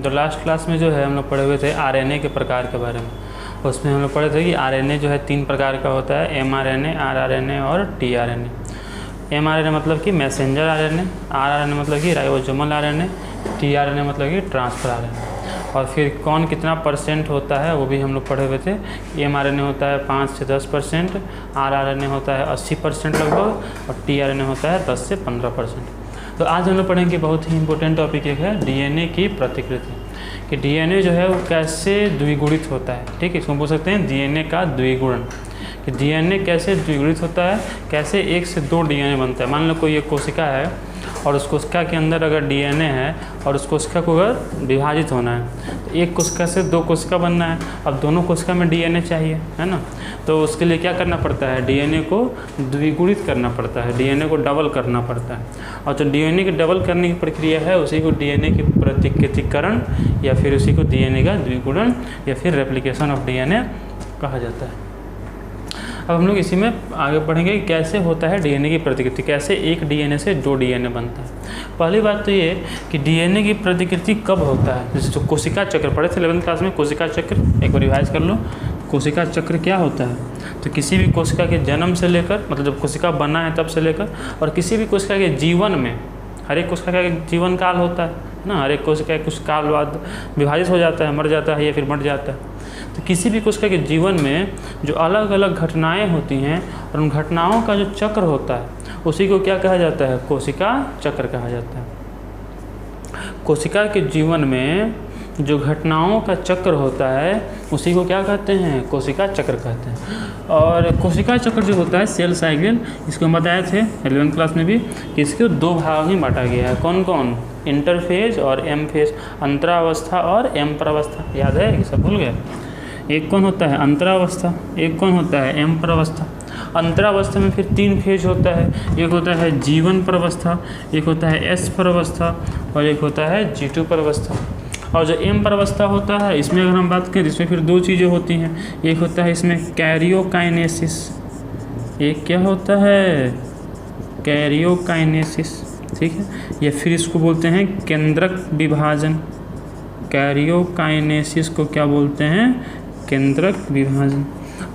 तो last class में जो है हम लोग पढ़े हुए थे आरएनए के प्रकार के बारे में। उसमें हम लोग पढ़े थे कि आरएनए जो है 3 प्रकार का होता है, एमआरएनए, आरआरएनए और टीआरएनए। एमआरएनए मतलब कि मैसेंजर आरएनए, आरआरएनए मतलब कि राइबोसोमल आरएनए, टीआरएनए मतलब कि ट्रांसफर आरएनए। और फिर कौन कितना परसेंट होता है वो भी हम लोग पढ़े हुए थे। एमआरएनए होता है 5 से 10%, आरआरएनए होता है 80% लगभग, और टीआरएनए होता है 10 से 15%। तो आज हम लोग पढ़ेंगे बहुत ही इंपॉर्टेंट टॉपिक एक है डीएनए की प्रतिकृति, कि डीएनए जो है वो कैसे द्विगुणित होता है। ठीक है, इसको बोल सकते हैं डीएनए का द्विगुणन, कि डीएनए कैसे द्विगुणित होता है, कैसे 1 से 2 डीएनए बनता है। मान लो कोई एक कोशिका है और उस कोशिका के अंदर अगर डीएनए है और उस कोशिका को अगर विभाजित होना है तो एक कोशिका से 2 कोशिका बनना है। अब दोनों कोशिका में डीएनए चाहिए, है ना, तो उसके लिए क्या करना पड़ता है, डीएनए को द्विगुणित करना पड़ता है, डीएनए को डबल करना पड़ता है। और जो डीएनए की डबल करने की प्रक्रिया है उसी को डीएनए की प्रतिकृतिकरण या फिर उसी को डीएनए का द्विगुणन या फिर रेप्लिकेशन ऑफ डीएनए कहा जाता है। अब हम लोग इसी में आगे पढ़ेंगे कि कैसे होता है डीएनए की प्रतिकृति, कैसे एक डीएनए से 2 डीएनए बनता है। पहली बात तो ये कि डीएनए की प्रतिकृति कब होता है। जैसे जो कोशिका चक्र पढ़े थे 11th क्लास में, कोशिका चक्र एक बार रिवाइज कर लो। कोशिका चक्र क्या होता है, तो किसी भी कोशिका के जन्म से लेकर, मतलब जब कोशिका बना है तब से लेकर, और किसी भी कोशिका के जीवन में, हर एक कोशिका का जीवन काल होता है ना, हर एक कोशिका कुछ काल बाद विभाजित हो जाता है, मर जाता है या फिर मर जाता है। तो किसी भी कोशिका के जीवन में जो अलग अलग घटनाएं होती हैं और उन घटनाओं का जो चक्र होता है उसी को क्या कहा जाता है, कोशिका चक्र कहा जाता है। कोशिका के जीवन में जो घटनाओं का चक्र होता है उसी को क्या कहते हैं, कोशिका चक्र कहते हैं। और कोशिका चक्र जो होता है सेल साइकिल, इसको हम बताए थे 11th क्लास में भी कि इसको 2 भाग में बांटा गया है। कौन कौन, इंटरफेज और एम फेज, अंतरावस्था और एम प्रावस्था। याद है कि सब भूल गए। एक कौन होता है अंतरावस्था, एक कौन होता है एम प्रावस्था। अंतरावस्था में फिर 3 फेज होता है, एक होता है जीवन प्रावस्था, एक होता है एस प्रावस्था और एक होता है G2 प्रावस्था। और जो एम प्रावस्था होता है इसमें अगर हम बात करें इसमें फिर 2 चीज़ें होती हैं। एक होता है इसमें कैरियोकाइनेसिस, एक क्या होता है कैरियोकाइनेसिस, ठीक है, या फिर इसको बोलते हैं केंद्रक विभाजन। कैरियोकाइनेसिस को क्या बोलते हैं, केंद्रक विभाजन।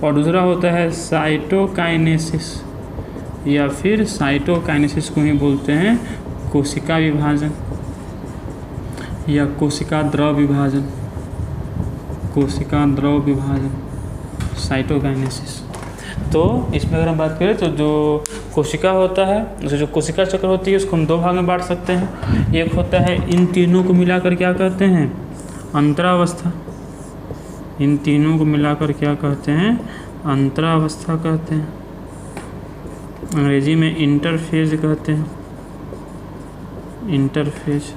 और दूसरा होता है साइटोकाइनेसिस, या फिर साइटोकाइनेसिस को ही बोलते हैं कोशिका विभाजन या कोशिका द्रव विभाजन, कोशिका द्रव विभाजन, साइटोकाइनेसिस। तो इसमें अगर हम बात करें तो जो कोशिका होता है, उसे जो कोशिका चक्र होती है उसको हम 2 भाग में बांट सकते हैं। एक होता है इन तीनों को मिलाकर क्या कहते हैं, अंतरावस्था। इन तीनों को मिलाकर क्या कहते हैं, अंतरावस्था कहते हैं। अंग्रेजी में इंटरफेज कहते हैं, इंटरफेज।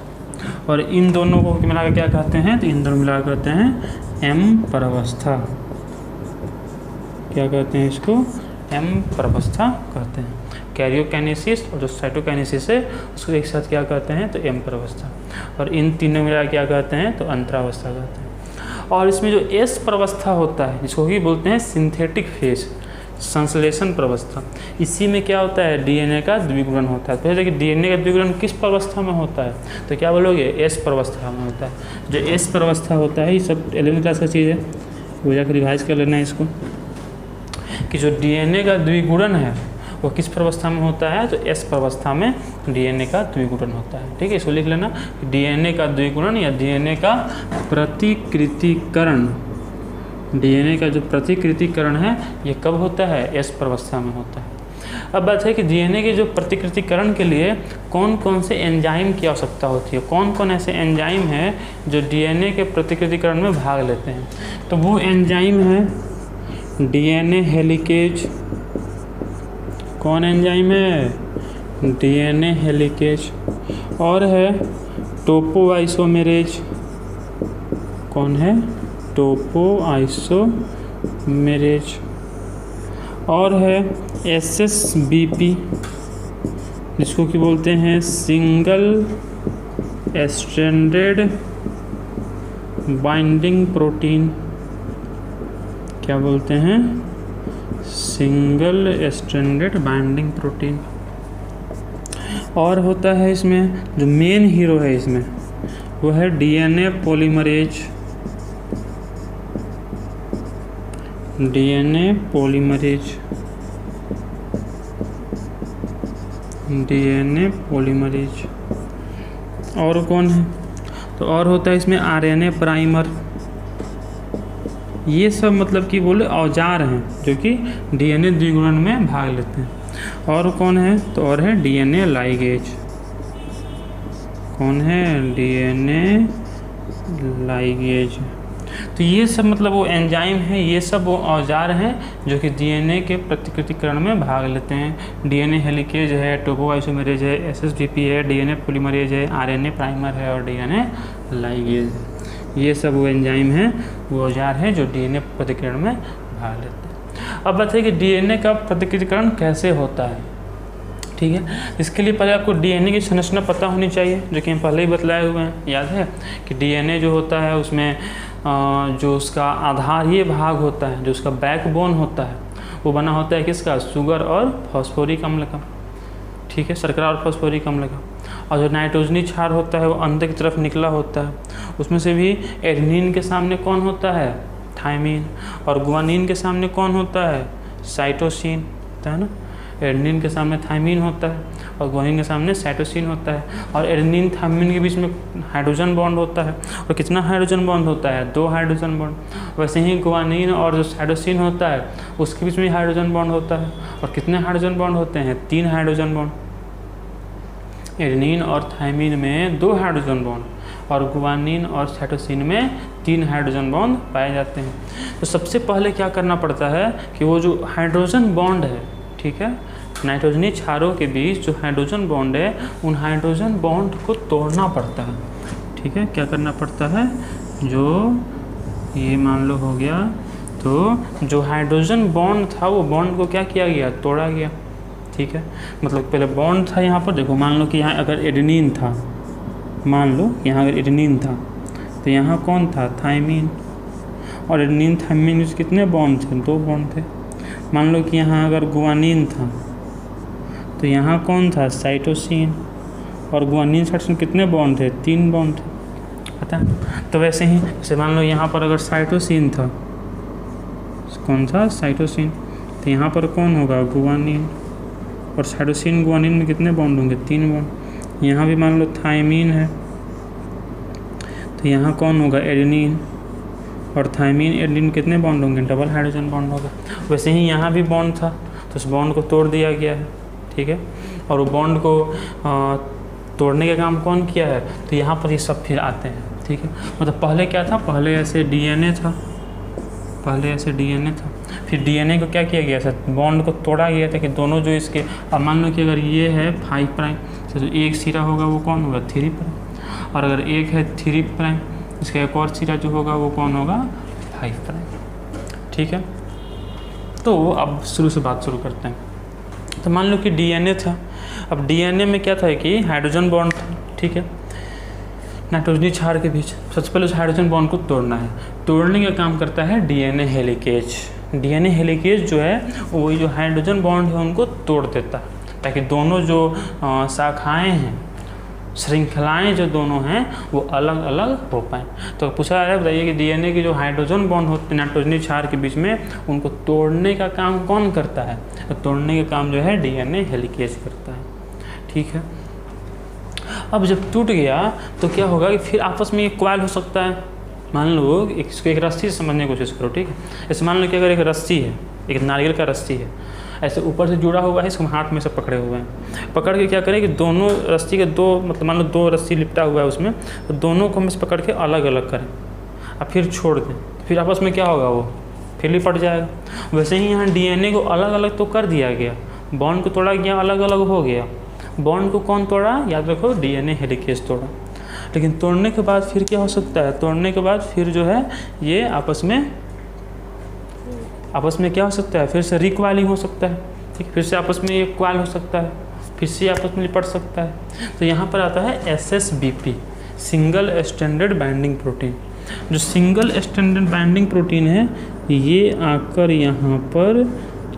और इन दोनों को मिलाकर क्या कहते हैं, तो इन दोनों मिलाकर कहते हैं एम प्रावस्था। क्या कहते हैं इसको, एम प्रावस्था कहते हैं। कैरियोकाइनेसिस और जो साइटोकाइनेसिस है उसको एक साथ क्या कहते हैं, तो एम प्रावस्था। और इन तीनों मिला क्या कहते हैं, तो अंतरावस्था कहते हैं। और इसमें जो एस प्रावस्था होता है जिसको ही बोलते हैं सिंथेटिक फेज, संश्लेषण प्रावस्था, इसी में क्या होता है, डीएनए का द्विगुणन होता है। तो देखिए डीएनए का द्विगुणन किस प्रावस्था में होता है, तो क्या बोलोगे, एस प्रावस्था में होता है। जो एस प्रावस्था होता है ये सब 11th क्लास का चीज़ है, वो जाकर रिवाइज कर लेना है इसको, कि जो डीएनए का द्विगुणन है वो किस प्रावस्था में होता है, तो एस प्रावस्था में डीएनए का द्विगुणन होता है। ठीक है, इसको लिख लेना, डीएनए का द्विगुणन या डीएनए का प्रतिकृतिकरण, डीएनए का जो प्रतिकृतिकरण है ये कब होता है, एस प्रावस्था में होता है। अब बात है कि डीएनए के जो प्रतिकृतिकरण के लिए कौन कौन से एंजाइम की आवश्यकता होती है, कौन कौन ऐसे एंजाइम हैं जो डीएनए के प्रतिकृतिकरण में भाग लेते हैं। तो वो एंजाइम है डीएनए हेलिकेज। कौन एंजाइम है, डीएनए हेलिकेज। और है टोपोआइसोमेरेज। कौन है, टोपोआइसोमेरेज। और है एसएसबीपी जिसको कि बोलते हैं सिंगल स्ट्रैंडेड बाइंडिंग प्रोटीन। क्या बोलते हैं, सिंगल स्ट्रैंडेड बाइंडिंग प्रोटीन। और होता है इसमें जो मेन हीरो है इसमें वो है DNA polymerase. DNA polymerase, DNA polymerase. और कौन है? तो और होता है इसमें आरएनए प्राइमर। ये सब मतलब कि बोले औजार हैं जो कि डीएनए द्विगुणन में भाग लेते हैं। और कौन है? तो और है डीएनए लाइगेज। कौन है? DNA ligase. तो ये सब मतलब वो एंजाइम हैं, ये सब वो औजार हैं जो कि डीएनए के प्रतिकृतिकरण में भाग लेते हैं। डीएनए हेलिकेज है, टोपोआइसोमेरेज है, एसएसडीपी है, डीएनए पॉलीमरेज है, आरएनए प्राइमर है और डीएनए लाइगेज है। ये सब वो एंजाइम हैं, वो औजार हैं जो डीएनए प्रतिकृतिकरण में भाग लेते हैं। अब बात है कि डीएनए का प्रतिकृतिकरण कैसे होता है, ठीक है। इसके लिए पहले आपको डीएनए की संरचना पता होनी चाहिए, जो कि हम पहले ही बतलाए हुए हैं। याद है कि डीएनए जो होता है उसमें जो उसका आधारीय भाग होता है, जो उसका बैकबोन होता है, वो बना होता है किसका? शुगर और फॉस्फोरिक अम्ल का, ठीक है, शर्करा और फॉस्फोरिक अम्ल का। और जो नाइट्रोजनी क्षार होता है वो अंदर की तरफ निकला होता है। उसमें से भी एडेनिन के सामने कौन होता है? थायमीन। और गुआनिन के सामने कौन होता है? साइटोसिन होता है ना। एडेनिन के सामने थायमीन होता है और गुआनिन के सामने साइटोसिन होता है। और एडेनिन थायमीन के बीच में हाइड्रोजन बॉन्ड होता है। और कितना हाइड्रोजन बॉन्ड होता है? 2 हाइड्रोजन बॉन्ड। वैसे ही गुआनिन और जो साइटोसिन होता है उसके बीच में हाइड्रोजन बॉन्ड होता है। और कितने हाइड्रोजन बॉन्ड होते हैं? 3 हाइड्रोजन बॉन्ड। एडेनिन और थायमीन में 2 हाइड्रोजन बॉन्ड और गुआनिन और साइटोसिन में 3 हाइड्रोजन बॉन्ड पाए जाते हैं। तो सबसे पहले क्या करना पड़ता है कि वो जो हाइड्रोजन बॉन्ड है, ठीक है, नाइट्रोजनी क्षारों के बीच जो हाइड्रोजन बॉन्ड है उन हाइड्रोजन बॉन्ड को तोड़ना पड़ता है, ठीक है। क्या करना पड़ता है? जो ये मान लो हो गया, तो जो हाइड्रोजन बॉन्ड था वो बॉन्ड को क्या किया गया? तोड़ा गया, ठीक है। मतलब पहले बॉन्ड था यहाँ पर, देखो मान लो कि यहाँ अगर एडेनिन था, मान लो यहाँ अगर एडेनिन था तो यहाँ कौन था? थायमीन। और एडेनिन थायमीन में कितने बॉन्ड थे? 2 बॉन्ड थे। मान लो कि यहाँ अगर गुआनिन था तो यहाँ कौन था? साइटोसिन। और गुआनिन साइटोसिन कितने बॉन्ड थे? 3 बॉन्ड थे, पता है। तो वैसे ही जैसे मान लो यहाँ पर अगर साइटोसिन था, कौन था? साइटोसिन। तो यहाँ पर कौन होगा? गुआनिन। और साइटोसिन गुआनिन में कितने बॉन्ड होंगे? 3 बॉन्ड। यहाँ भी मान लो थायमीन है तो यहाँ कौन होगा? एडेनिन। और थायमीन एडेनिन कितने बॉन्ड होंगे? डबल हाइड्रोजन बॉन्ड होगा। वैसे ही यहाँ भी बॉन्ड था तो उस बॉन्ड को तोड़ दिया गया है, ठीक है। और वो बॉन्ड को तोड़ने का काम कौन किया है? तो यहाँ पर ये सब फिर आते हैं, ठीक है। मतलब पहले क्या था? पहले ऐसे डीएनए था, पहले ऐसे डीएनए था, फिर डीएनए को क्या किया गया? सर बॉन्ड को तोड़ा गया था कि दोनों जो इसके, अब मान लो कि अगर ये है 5 प्राइम, तो जो एक सिरा होगा वो कौन होगा? 3 प्राइम। और अगर एक है 3 प्राइम, इसका एक और सिरा जो होगा वो कौन होगा? 5 प्राइम, ठीक है। तो अब शुरू से बात शुरू करते हैं। तो मान लो कि डीएनए था। अब डीएनए में क्या था कि हाइड्रोजन बॉन्ड था, ठीक है, नाइट्रोजनी क्षार के बीच। सबसे पहले उस हाइड्रोजन बॉन्ड को तोड़ना है। तोड़ने का काम करता है डीएनए हेलिकेज। डीएनए हेलिकेज जो है वही जो हाइड्रोजन बॉन्ड है उनको तोड़ देता है, ताकि दोनों जो शाखाएँ हैं, श्रृंखलाएं जो दोनों हैं वो अलग अलग हो पाएँ। तो पूछा जा रहा है, बताइए कि डीएनए की जो हाइड्रोजन बॉन्ड होते हैं नाइट्रोजनी क्षार के बीच में, उनको तोड़ने का काम कौन करता है? तो तोड़ने का काम जो है डीएनए हेलिकेज करता है, ठीक है। अब जब टूट गया तो क्या होगा कि फिर आपस में एक कॉइल हो सकता है। मान लो इसको एक रस्सी से समझने की कोशिश करो, ठीक है। जैसे मान लो कि अगर एक रस्सी है, एक नारियल का रस्सी है, ऐसे ऊपर से जुड़ा हुआ है, इसको हाथ में से पकड़े हुए हैं। पकड़ के क्या करें कि दोनों रस्सी के 2 मतलब मान लो 2 रस्सी लिपटा हुआ है उसमें, तो दोनों को हम इसे पकड़ के अलग अलग करें और फिर छोड़ दें, फिर आपस में क्या होगा? वो फिर लिपट जाएगा। वैसे ही यहाँ डीएनए को अलग अलग तो कर दिया गया, बॉन्ड को तोड़ा गया, अलग अलग हो गया। बॉन्ड को कौन तोड़ा? याद रखो, डीएनए हेलिकेज तोड़ा। लेकिन तोड़ने के बाद फिर क्या हो सकता है? तोड़ने के बाद फिर जो है ये आपस में क्या हो सकता है? फिर से रिक्वाइलिंग हो सकता है, ठीक, फिर से आपस में एक क्वाइल हो सकता है, फिर से आपस में लिपट सकता है। तो यहाँ पर आता है SSBP, single standard binding protein. जो सिंगल स्टैंडर्ड बाइंडिंग प्रोटीन है ये आकर यहाँ पर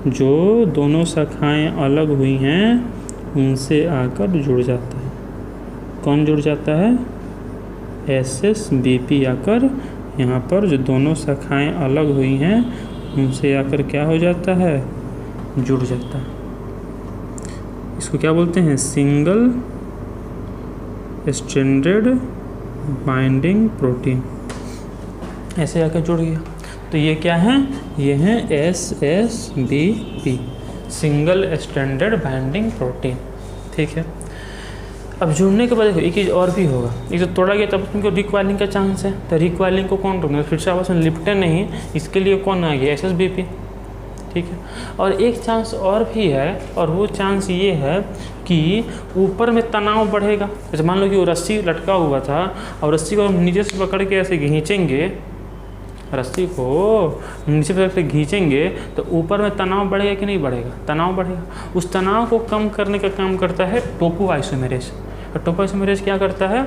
जो दोनों शाखाएँ अलग हुई हैं उनसे आकर जुड़ जाता है। कौन जुड़ जाता है? SSBP आकर यहाँ पर जो दोनों शाखाएं अलग हुई हैं उनसे आकर क्या हो जाता है, जुड़ जाता है। इसको क्या बोलते हैं, सिंगल स्ट्रैंडेड बाइंडिंग प्रोटीन। ऐसे आकर जुड़ गया। तो ये क्या है, ये है SSBP, single stranded binding protein. ठीक है। अब जुड़ने के बाद देखो एक चीज़ और भी होगा, एक तो तोड़ा गया तब तुमको रिक्वायलिंग का चांस है, तो रिक्वायलिंग को कौन रोकना, फिर से आपस में लिपटे नहीं, इसके लिए कौन आ गया, SSBP। ठीक है। और एक चांस और भी है, और वो चांस ये है कि ऊपर में तनाव बढ़ेगा। जैसे मान लो कि वो रस्सी लटका हुआ था और रस्सी को हम नीचे से पकड़ के ऐसे खींचेंगे, रस्सी को नीचे पकड़ के खींचेंगे तो ऊपर में तनाव बढ़ेगा कि नहीं बढ़ेगा, तनाव बढ़ेगा। उस तनाव को कम करने का काम करता है टोपोआइसोमेरेज। और टोपोआइसोमेरेज क्या करता है,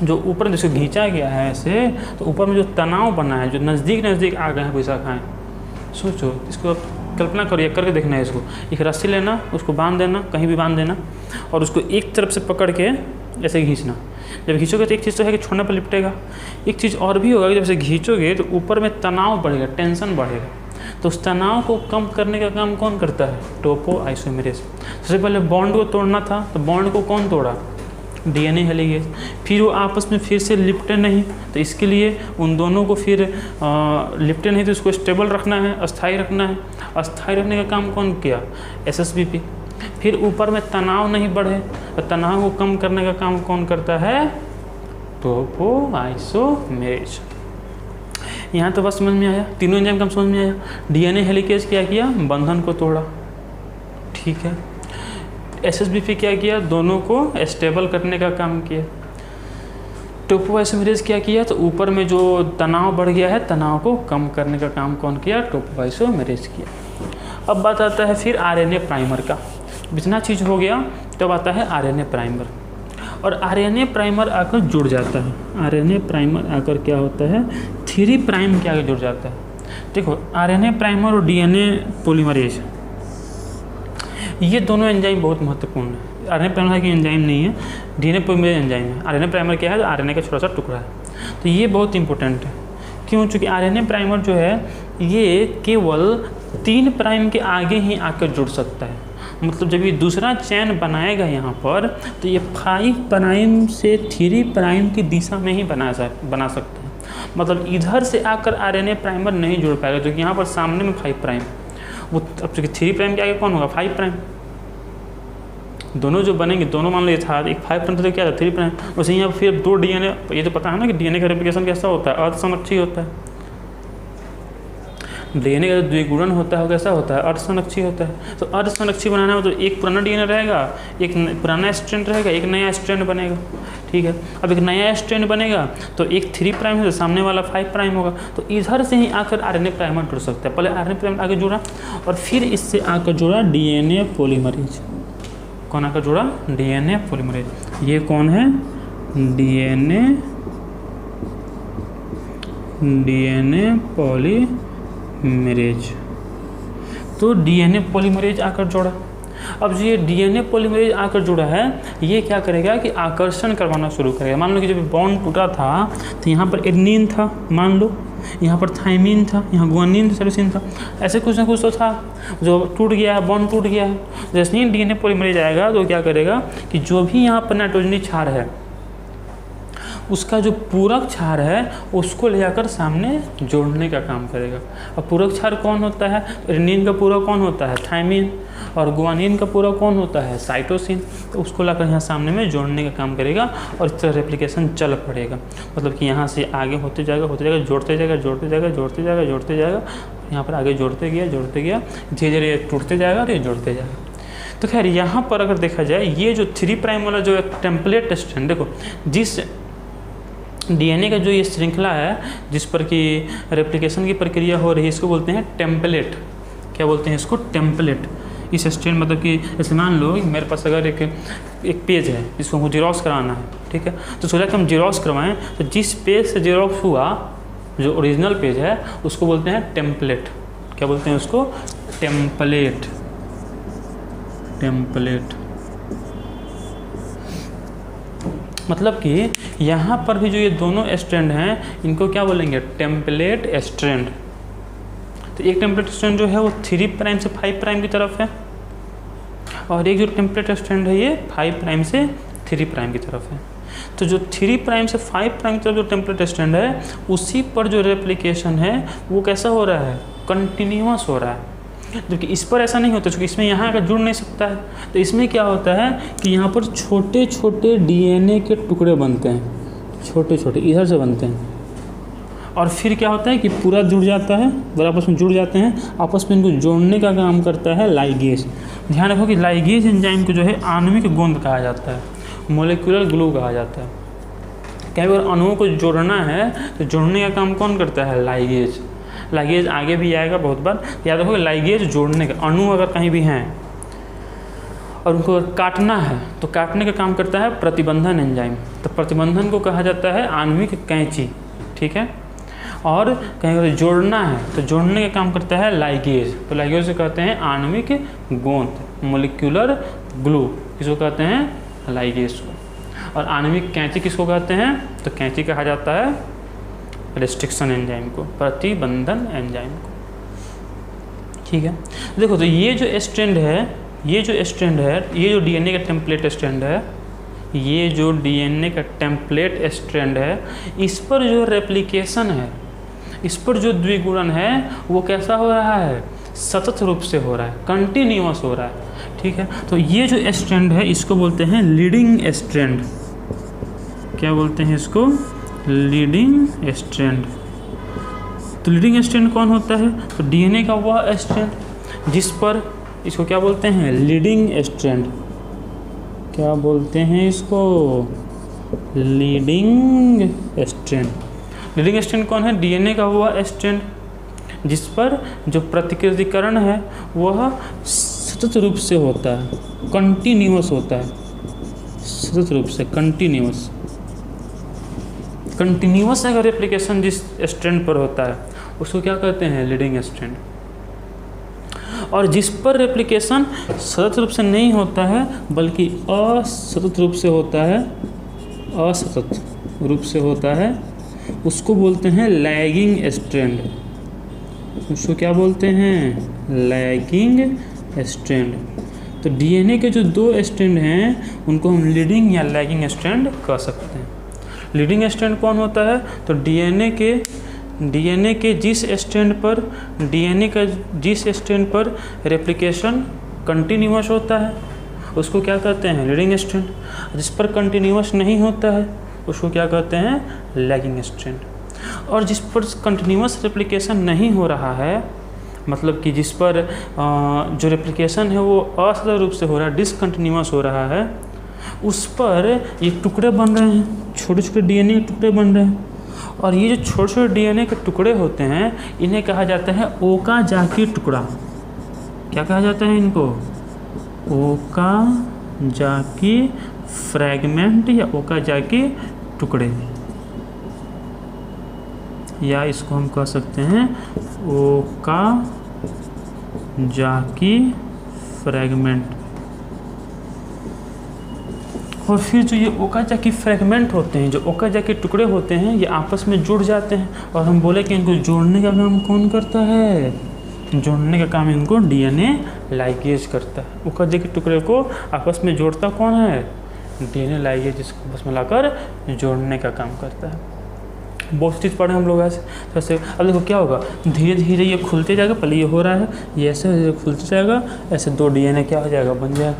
जो ऊपर जैसे खींचा गया है ऐसे, तो ऊपर में जो तनाव बना है, जो नज़दीक नज़दीक आ गए हैं कोई शाखाएँ, सोचो इसको, कल्पना करिए, करके देखना है इसको। एक रस्सी लेना, उसको बांध देना, कहीं भी बांध देना, और उसको एक तरफ से पकड़ के ऐसे खींचना। जब खींचोगे तो एक चीज़ तो है कि छोड़ने पर लिपटेगा, एक चीज़ और भी होगा कि जब से खींचोगे तो ऊपर में तनाव बढ़ेगा, टेंशन बढ़ेगा। तो उस तनाव को कम करने का काम कौन करता है, टोपोआइसोमेरेज। सबसे पहले बॉन्ड को तोड़ना था, तो बॉन्ड को कौन तोड़ा, DNA हेलिकेज। फिर वो आपस में फिर से लिपटे नहीं, तो इसके लिए उन दोनों को फिर लिपटे नहीं तो उसको स्टेबल रखना है, अस्थाई रखना है। अस्थाई रखने का काम कौन किया, SSBP। फिर ऊपर में तनाव नहीं बढ़े, तो तनाव को कम करने का काम कौन करता है, टोपोआइसोमेरेज। यहाँ तो बस समझ में आया, तीनों एंजाइम काम समझ में आया। DNA हेलिकेज क्या किया, बंधन को तोड़ा। ठीक है। SSBP क्या किया, दोनों को स्टेबल करने का काम किया। टोपोआइसोमेरेज क्या किया, तो ऊपर में जो तनाव बढ़ गया है, तनाव को कम करने का काम कौन किया, टोपोआइसोमेरेज किया। अब बात आता है फिर RNA प्राइमर का। इतना चीज़ हो गया, तब आता है RNA प्राइमर। और RNA प्राइमर आकर जुड़ जाता है। RNA प्राइमर आकर क्या होता है, 3 प्राइम के आगे जुड़ जाता है। देखो RNA प्राइमर और DNA पॉलीमरेज, ये दोनों एंजाइम बहुत महत्वपूर्ण है। RNA प्राइमर की एंजाइम नहीं है, DNA पॉलीमरेज एंजाइम है। RNA प्राइमर क्या है, RNA का छोटा सा टुकड़ा है। तो ये बहुत इंपॉर्टेंट है। क्यों, चूँकि RNA प्राइमर जो है ये केवल 3 प्राइम के आगे ही आकर जुड़ सकता है। मतलब जब ये दूसरा चैन बनाएगा यहाँ पर, तो ये 5 प्राइम से 3 प्राइम की दिशा में ही बना सकता है। मतलब इधर से आकर RNA प्राइमर नहीं जुड़ पाएगा, क्योंकि यहाँ पर सामने में 5 प्राइम, वो अब चूँकि 3 प्राइम के आगे कौन होगा, 5 प्राइम। दोनों जो बनेंगे, दोनों मान लो ये था एक 5 प्राइम, तो क्या था 3 प्राइम। वैसे यहाँ फिर 2 DNA, ये तो पता है ना कि DNA का रेप्लिकेशन कैसा होता है, अर्धसंरक्षी होता है। DNA का जो द्विगुणन होता है कैसा होता है, अर्धसंरक्षी होता है। तो अर्धसंरक्षी बनाना है तो एक पुराना DNA रहेगा, एक पुराना स्ट्रैंड रहेगा, एक नया स्ट्रैंड बनेगा। ठीक है। अब एक नया स्ट्रैंड बनेगा तो एक 3 प्राइम है, तो सामने वाला 5 प्राइम होगा। तो इधर से ही आकर RNA प्राइमर जुड़ सकता है। पहले RNA प्राइमर आगे जुड़ा और फिर इससे आकर जुड़ा DNA पॉलीमरेज। कौन आकर जुड़ा, DNA पॉलीमरेज। ये कौन है, DNA पॉलीमरेज। तो DNA पॉलीमरेज आकर जुड़ा। अब ये DNA पॉलीमरेज आकर जुड़ा है, ये क्या करेगा कि आकर्षण करवाना शुरू करेगा। मान लो कि जब बॉन्ड टूटा था तो यहाँ पर एडेनिन था, मान लो यहाँ पर थाइमिन था, यहाँ गुआनिन साइटोसिन था, ऐसे कुछ ना कुछ तो था जो टूट गया है, बॉन्ड टूट गया है। जैसे ही DNA पॉलीमरेज आएगा तो क्या करेगा कि जो भी यहाँ पर नाइट्रोजनी क्षार है उसका जो पूरक क्षार है उसको ले जाकर सामने जोड़ने का काम करेगा। अब पूरक क्षार कौन होता है, एडेनिन का पूरक कौन होता है, थाइमिन, और गुआनिन का पूरक कौन होता है, साइटोसिन। तो उसको लाकर यहाँ सामने में जोड़ने का काम करेगा और इस तरह रेप्लिकेशन चल पड़ेगा। मतलब कि यहाँ से आगे होते जाएगा, जोड़ते जाएगा, यहाँ पर आगे जोड़ते गया, धीरे धीरे टूटते जाएगा और ये जोड़ते जाएगा। तो खैर यहाँ पर अगर देखा जाए, ये जो 3 प्राइम वाला जो टेम्पलेट स्ट्रैंड, देखो जिस DNA का जो ये श्रृंखला है जिस पर कि रेप्लिकेशन की प्रक्रिया हो रही है, इसको बोलते हैं टेम्पलेट। क्या बोलते हैं इसको, टेम्पलेट। इस स्ट्रैंड मतलब कि जैसे मान लो मेरे पास अगर एक पेज है जिसको हमको जीरोक्स कराना है, ठीक है, तो सोचा कि हम जीरोक्स करवाएं, तो जिस पेज से जीरोक्स हुआ जो ओरिजिनल पेज है उसको बोलते हैं टेम्पलेट। क्या बोलते हैं उसको, टेम्पलेट। मतलब कि यहाँ पर भी जो ये दोनों स्ट्रैंड हैं इनको क्या बोलेंगे, टेम्पलेट स्ट्रैंड। तो एक टेम्पलेट स्ट्रैंड जो है वो 3 प्राइम से 5 प्राइम की तरफ है, और एक जो टेम्पलेट स्ट्रैंड है ये 5 प्राइम से 3 प्राइम की तरफ है। तो जो 3 प्राइम से 5 प्राइम की तरफ जो टेम्पलेट स्ट्रैंड है उसी पर जो रेप्लिकेशन है वो कैसा हो रहा है, कंटिन्यूअस हो रहा है। जबकि इस पर ऐसा नहीं होता, क्योंकि इसमें यहाँ का जुड़ नहीं सकता है। तो इसमें क्या होता है कि यहाँ पर छोटे छोटे डीएनए के टुकड़े बनते हैं, छोटे छोटे इधर से बनते हैं, और फिर क्या होता है कि पूरा जुड़ जाता है, अगर आपस में जुड़ जाते हैं, आपस में इनको जोड़ने का काम करता है लाइगेज। ध्यान रखो कि लाइगेज एंजाइम को जो है आणविक गोंद कहा जाता है, मोलिकुलर ग्लू कहा जाता है। कई बार अणुओं को जोड़ना है तो जोड़ने का काम कौन करता है, लाइगेज। लाइगेज आगे भी आएगा बहुत बार, याद रखो लाइगेज जोड़ने का, अणु अगर कहीं भी हैं और उनको काटना है तो काटने का काम करता है प्रतिबंधन एंजाइम। तो प्रतिबंधन को कहा जाता है आणविक कैंची, ठीक है। और कहीं अगर जोड़ना है तो जोड़ने का काम करता है लाइगेज। तो लाइगेज से कहते हैं आणविक गोंद, मोलिकुलर ग्लू किसको कहते हैं, लाइगेज को। और आणविक कैंची किसको कहते हैं, तो कैंची कहा जाता है रिस्ट्रिक्शन एंजाइम को, प्रतिबंधन एंजाइम को, ठीक है। देखो तो ये जो स्ट्रैंड है, ये जो डीएनए का टेम्पलेट स्ट्रैंड है, ये जो डीएनए का टेम्पलेट स्ट्रैंड है, इस पर जो रेप्लिकेशन है, इस पर जो द्विगुणन है वो कैसा हो रहा है, सतत रूप से हो रहा है, कंटिन्यूअस हो रहा है, ठीक है। तो ये जो स्ट्रैंड है इसको बोलते हैं लीडिंग स्ट्रैंड। क्या बोलते हैं इसको, लीडिंग स्ट्रैंड। तो लीडिंग स्ट्रैंड कौन होता है, तो डीएनए का वह स्ट्रैंड जिस पर, इसको क्या बोलते हैं, लीडिंग स्ट्रैंड। क्या बोलते हैं इसको, लीडिंग स्ट्रैंड। लीडिंग स्ट्रैंड कौन है, डीएनए का वह स्ट्रैंड जिस पर जो प्रतिकृतिकरण है वह सतत रूप से होता है, कंटिन्यूअस होता है, सतत रूप से कंटिन्यूअस। कंटिन्यूअस अगर रेप्लिकेशन जिस स्ट्रैंड पर होता है उसको क्या कहते हैं, लीडिंग स्ट्रैंड। और जिस पर रेप्लिकेशन सतत रूप से नहीं होता है बल्कि असतत रूप से होता है, असतत रूप से होता है, उसको बोलते हैं लैगिंग स्ट्रैंड। उसको क्या बोलते हैं, लैगिंग स्ट्रैंड। तो डीएनए के जो 2 स्ट्रैंड हैं उनको हम लीडिंग या लैगिंग स्ट्रैंड कह सकते हैं। लीडिंग स्ट्रैंड कौन होता है, तो डीएनए के जिस स्ट्रैंड पर रेप्लिकेशन कंटिन्यूअस होता है उसको क्या कहते हैं, लीडिंग स्ट्रैंड। जिस पर कंटिन्यूअस नहीं होता है उसको क्या कहते हैं, लैगिंग स्ट्रैंड। और जिस पर कंटिन्यूअस रेप्लिकेशन नहीं हो रहा है, मतलब कि जिस पर जो रेप्लिकेशन है वो असतत रूप से हो रहा है, डिसकंटिन्यूअस हो रहा है, उस पर ये टुकड़े बन रहे हैं, छोटे छोटे डीएनए के टुकड़े बन रहे हैं। और ये जो छोटे छोटे डीएनए के टुकड़े होते हैं इन्हें कहा जाता है ओकाजाकी टुकड़ा। क्या कहा जाता है इनको, ओकाजाकी फ्रैगमेंट या ओकाजाकी टुकड़े, या इसको हम कह सकते हैं ओकाजाकी फ्रैगमेंट। और फिर जो ये ओकाजाकी फ्रैगमेंट होते हैं, जो ओकाजाकी टुकड़े होते हैं, ये आपस में जुड़ जाते हैं। और हम बोले कि इनको जोड़ने का काम कौन करता है, जोड़ने का काम इनको डीएनए लाइगेज करता है। ओकाजाकी टुकड़े को आपस में जोड़ता कौन है, डीएनए लाइगेज, इसको आपस में लाकर जोड़ने का काम करता है। बहुत चीज़ पढ़े हम लोग ऐसे। अब देखो क्या होगा, धीरे धीरे ये खुलते जाएगा, पहले ये हो रहा है, ये ऐसे खुलते जाएगा, ऐसे 2 डीएनए क्या हो जाएगा, बन जाएगा।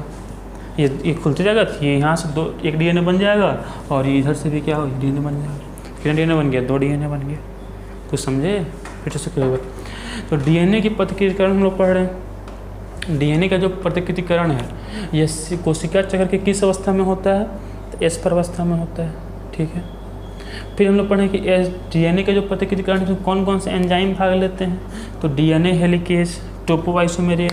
ये खुलते जाएगा, ये यहाँ से 1 डीएनए बन जाएगा, और ये इधर से भी क्या हो, डीएनए बन जाएगा। कितने डीएनए बन गया, 2 डीएनए बन गया। कुछ समझे, फिर से क्या होगा। तो डीएनए की प्रतिकृतिकरण हम लोग पढ़ रहे हैं। डीएनए का जो प्रतिकृतिकरण है ये कोशिका चक्र के किस अवस्था में होता है, तो एस अवस्था में होता है, ठीक है। फिर हम लोग पढ़ें कि डीएनए के जो प्रतिकृतिकरण में कौन कौन से एंजाइम भाग लेते हैं, तो DNA helicase, topoisomerase,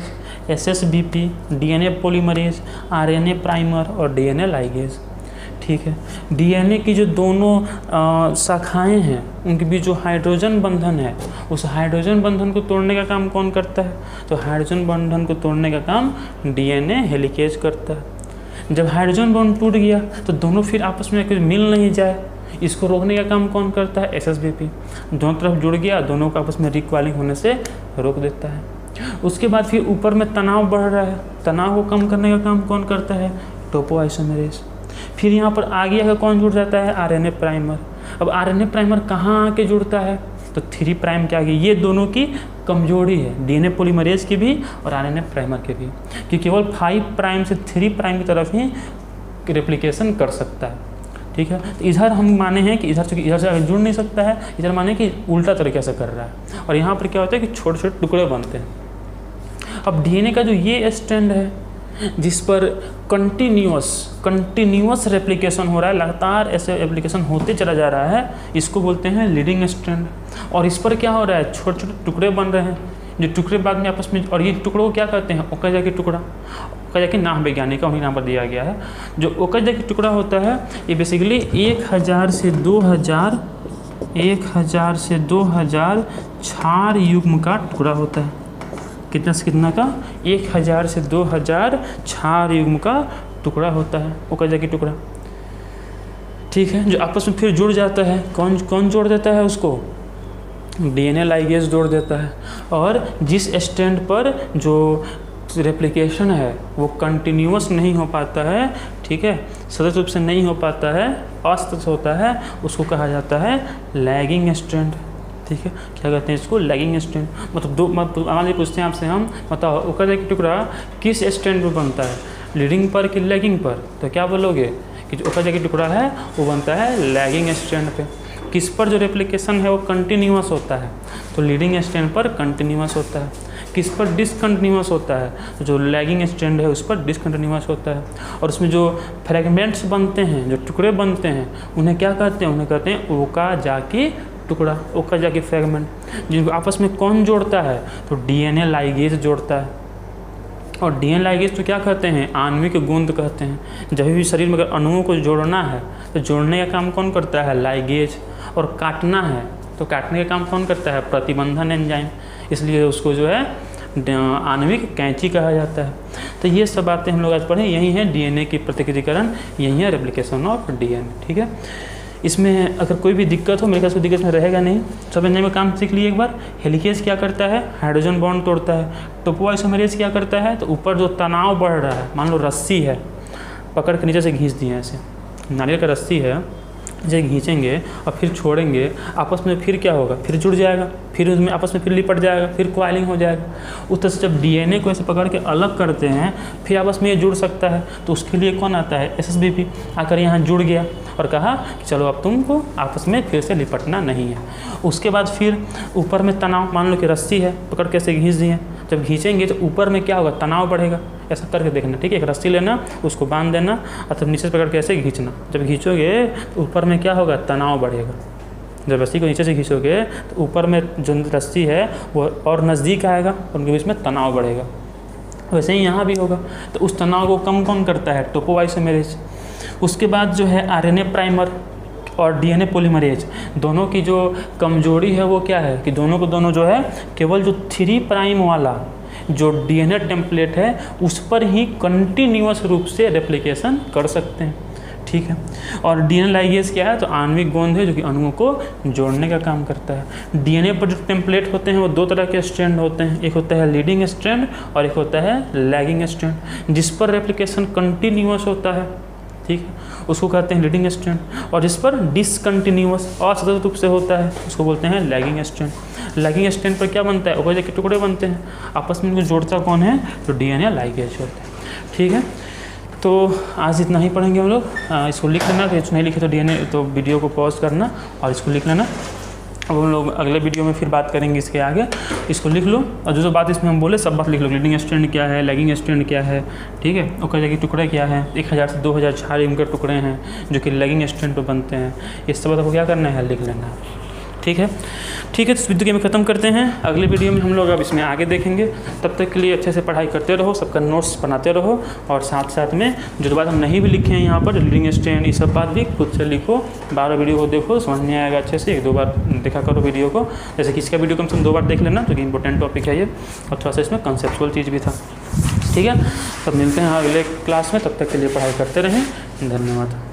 SSBP, DNA polymerase, RNA primer और डीएनए लाइगेज, ठीक है। डीएनए की जो दोनों शाखाएं हैं उनके बीच जो हाइड्रोजन बंधन है, उस हाइड्रोजन बंधन को तोड़ने का काम कौन करता है, तो हाइड्रोजन बंधन को तोड़ने का काम डीएनए हेलिकेज करता है। जब हाइड्रोजन बॉन्ड टूट गया तो दोनों फिर आपस में कुछ मिल नहीं जाए, इसको रोकने का काम कौन करता है? SSBP। दोनों तरफ जुड़ गया, दोनों को आपस में रिक्वालिंग होने से रोक देता है। उसके बाद फिर ऊपर में तनाव बढ़ रहा है, तनाव को कम करने का काम कौन करता है? टोपोआइसोमेरेज। फिर यहाँ पर आगे आकर कौन जुड़ जाता है? RNA primer. अब RNA प्राइमर कहाँ आके जुड़ता है? तो 3 प्राइम के आगे। ये दोनों की कमजोरी है, DNA पॉलीमरेज की भी और RNA प्राइमर के भी, कि केवल 5 प्राइम से 3 प्राइम की तरफ ही रेप्लिकेशन कर सकता है। ठीक है, तो इधर हम माने हैं कि इधर से जुड़ नहीं सकता है, इधर माने कि उल्टा तरीके से कर रहा है। और यहाँ पर क्या होता है कि छोटे छोटे टुकड़े बनते हैं। अब DNA का जो ये स्ट्रैंड है जिस पर कंटिन्यूअस रेप्लिकेशन हो रहा है, लगातार ऐसे एप्लीकेशन होते चला जा रहा है, इसको बोलते हैं लीडिंग स्ट्रैंड। और इस पर क्या हो रहा है? छोटे छोटे टुकड़े बन रहे हैं, जो टुकड़े बाद में आपस में, और ये टुकड़ों को क्या कहते हैं? ओकाज़की टुकड़ा। ओकाज़की नाम वैज्ञानिक का उन्हीं नाम पर दिया गया है। जो ओकाज़की टुकड़ा होता है ये बेसिकली 1000 से 2000 क्षार युग्म का टुकड़ा होता है। कितना से कितना का? 1000 से 2000 क्षार युग्म का टुकड़ा होता है ओकाज़की टुकड़ा। ठीक है, जो आपस में फिर जुड़ जाता है। कौन जोड़ देता है उसको? DNA लाइगेज जोड़ देता है। और जिस स्टैंड पर जो रेप्लिकेशन है वो कंटिन्यूअस नहीं हो पाता है, ठीक है, सतत रूप से नहीं हो पाता है, असतत होता है, उसको कहा जाता है लैगिंग स्ट्रैंड। ठीक है, क्या कहते हैं इसको? Lagging strand. मतलब मान लीजिए पूछते हैं आपसे हम, बताओ ओकाज़की टुकड़ा किस स्ट्रैंड पर बनता है, लीडिंग पर कि लैगिंग पर? तो क्या बोलोगे कि जो ओकाज़की टुकड़ा है वो बनता है लैगिंग स्ट्रैंड पे। किस पर जो रेप्लिकेशन है वो कंटिन्यूअस होता है? तो लीडिंग स्ट्रैंड पर कंटिन्यूअस होता है। किस पर डिसकंटिन्यूअस होता है? तो जो लैगिंग स्ट्रैंड है उस पर डिसकंटिन्यूअस होता है। और उसमें जो फ्रेगमेंट्स बनते हैं, जो टुकड़े बनते हैं, उन्हें क्या कहते हैं? उन्हें कहते हैं ओकाज़की टुकड़ा, ओकाज़की फ्रेगमेंट। जिनको आपस में कौन जोड़ता है? तो DNA लाइगेज जोड़ता है। और DNA लाइगेज तो क्या कहते हैं? आणविक गुंद कहते हैं। जब भी शरीर में अगर अणुओं को जोड़ना है तो जोड़ने का काम कौन करता है? लाइगेज। और काटना है तो काटने का काम कौन करता है? प्रतिबंधन एंजाइम। इसलिए उसको जो है आणविक कैंची कहा जाता है। तो ये सब बातें हम लोग आज पढ़ें। यही है DNA की प्रतिकृतिकरण, यही है रेप्लिकेशन ऑफ DNA। ठीक है, इसमें अगर कोई भी दिक्कत हो, मेरे ख्याल से दिक्कत में रहेगा नहीं। समझने में काम सीख लिए एक बार। हेलिकेज क्या करता है? हाइड्रोजन बॉन्ड तोड़ता है। टोपोआइसोमेरेज क्या करता है? तो ऊपर जो तनाव बढ़ रहा है, मान लो रस्सी है, पकड़ के नीचे से खींच दिए, ऐसे नारियल का रस्सी है, जैसे खींचेंगे और फिर छोड़ेंगे, आपस में फिर क्या होगा? फिर जुड़ जाएगा, फिर उसमें आपस में फिर लिपट जाएगा, फिर क्वाइलिंग हो जाएगा। उस तरह से जब DNA को ऐसे पकड़ के अलग करते हैं फिर आपस में ये जुड़ सकता है। तो उसके लिए कौन आता है? SSBP आकर यहाँ जुड़ गया और कहा कि चलो अब तुमको आपस में फिर से लिपटना नहीं है। उसके बाद फिर ऊपर में तनाव, मान लो कि रस्सी है, पकड़ के ऐसे खींच दिए, जब खींचेंगे तो ऊपर में क्या होगा? तनाव बढ़ेगा। ऐसा करके देखना, ठीक है। एक रस्सी लेना, उसको बांध देना और तब नीचे से पकड़ के ऐसे खींचना। जब खींचोगे तो ऊपर में क्या होगा? तनाव बढ़ेगा। जब रस्सी को नीचे से खींचोगे तो ऊपर में जो रस्सी है वो और नज़दीक आएगा, उनके बीच में तनाव बढ़ेगा। वैसे ही यहाँ भी होगा। तो उस तनाव को कम कौन करता है? टोपोआइसोमेरेज। उसके बाद जो है RNA प्राइमर और DNA पॉलीमरेज, दोनों की जो कमजोरी है वो क्या है? कि दोनों को दोनों जो है केवल जो 3 प्राइम वाला जो DNA टेम्पलेट है उस पर ही कंटिन्यूअस रूप से रेप्लिकेशन कर सकते हैं। ठीक है, और DNA लाइगेज क्या है? तो आणविक गोंद है जो कि अणुओं को जोड़ने का काम करता है। DNA पर जो टेम्पलेट होते हैं वो 2 तरह के स्ट्रैंड होते हैं, एक होता है लीडिंग स्ट्रैंड और एक होता है लैगिंग स्ट्रैंड। जिस पर रेप्लिकेशन कंटिन्यूअस होता है, ठीक है, उसको कहते हैं लीडिंग स्ट्रैंड। और जिस पर डिसकंटिन्यूअस असतत रूप से होता है उसको बोलते हैं लैगिंग स्ट्रैंड। लैगिंग स्ट्रैंड पर क्या बनता है? ओकाज़की टुकड़े बनते हैं। आपस में इनको जोड़ता कौन है? तो DNA लाइगेज होते हैं। ठीक है, तो आज इतना ही पढ़ेंगे हम लोग। इसको लिख लेना, तो नहीं लिखे तो DNA तो वीडियो को पॉज करना और इसको लिख लेना। अब हम लोग अगले वीडियो में फिर बात करेंगे इसके आगे। इसको लिख लो और जो बात इसमें हम बोले सब बात लिख लो। लीडिंग स्ट्रैंड क्या है, लैगिंग स्ट्रैंड क्या है, ठीक है, ओकाज़की टुकड़े क्या है, 1000 से 2000 क्षार युग्म के टुकड़े हैं जो कि लैगिंग स्ट्रैंड पर बनते हैं। ये सब बात आपको क्या करना है? लिख लेना है। ठीक है, ठीक है, तो इस वीडियो में ख़त्म करते हैं। अगले वीडियो में हम लोग अब इसमें आगे देखेंगे। तब तक के लिए अच्छे से पढ़ाई करते रहो, सबका नोट्स बनाते रहो और साथ साथ में जो बात हम नहीं भी लिखे हैं यहाँ पर लीडिंग स्ट्रैंड, ये सब बात भी खुद से लिखो। 12 वीडियो को देखो, समझ नहीं आएगा अच्छे से 1-2 बार देखा करो वीडियो को। जैसे कि इसका वीडियो कम से कम 2 बार देख लेना क्योंकि इंपॉर्टेंट टॉपिक है ये और थोड़ा सा इसमें कंसेप्चुअल चीज़ भी था। ठीक है। तब मिलते हैं अगले क्लास में, तब तक के लिए पढ़ाई करते रहें। धन्यवाद।